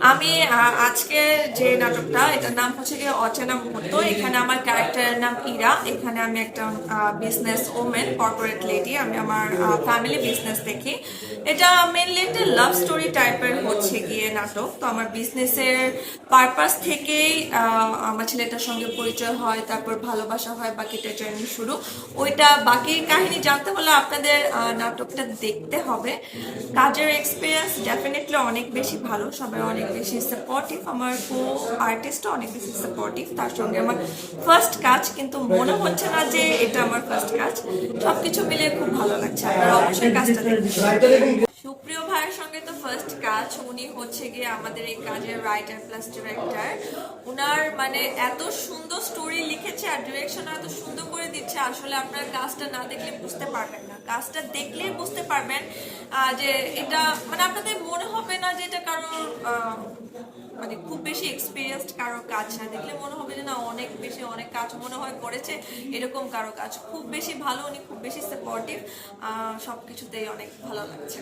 আমি আজকে যে নাটকটা এটার নাম হচ্ছে গিয়ে অচেনা মুহূর্ত। এখানে আমার ক্যারেক্টারের নাম ইরা। এখানে আমি একটা বিজনেস ওমেন, কর্পোরেট লেডি। আমি আমার ফ্যামিলি বিজনেস দেখি। এটা মেনলি একটা লাভ স্টোরি টাইপের হচ্ছে গিয়ে নাটক। তো আমার বিজনেসের পারপাস থেকেই আমার ছেলেটার সঙ্গে পরিচয় হয়, তারপর ভালোবাসা হয়, বাকিটা জার্নি শুরু। ওইটা বাকি কাহিনী জানতে হলে আপনাদের নাটকটা দেখতে হবে। কাজের এক্সপিরিয়েন্স ডেফিনেটলি অনেক বেশি ভালো, সবাই অনেক বেশি সাপোর্টিভ। আমার কো আর্টিস্টও অনেক বেশি সাপোর্টিভ। তার সঙ্গে আমার ফার্স্ট কাজ, কিন্তু মনে হচ্ছে না যে এটা আমার ফার্স্ট কাজ। সবকিছু মিলিয়ে খুব ভালো লাগছে। আপনারা অবশ্যই কাজটা দেখবেন। সুপ্রিয় ভাইয়ের সঙ্গে তো ফার্স্ট কাজ। উনি হচ্ছে গিয়ে আমাদের এই কাজের রাইটার প্লাস ডিরেক্টর। উনার মানে এত সুন্দর স্টোরি লিখেছে আর ডিরেকশন এত সুন্দর করে দিচ্ছে, আসলে আপনার কাজটা না দেখলে বুঝতে পারবেন না। কাজটা দেখলেই বুঝতে পারবেন যে এটা মানে আপনাদের মনে হবে না যে এটা কারোর মানে খুব বেশি এক্সপিরিয়েন্সড কারো কাজ না। দেখলে মনে হবে যে না, অনেক বেশি অনেক কাজ মনে হয় করেছে, এরকম কারো কাজ। খুব বেশি ভালো, উনি খুব বেশি সাপোর্টিভ। সবকিছুতেই অনেক ভালো লাগছে।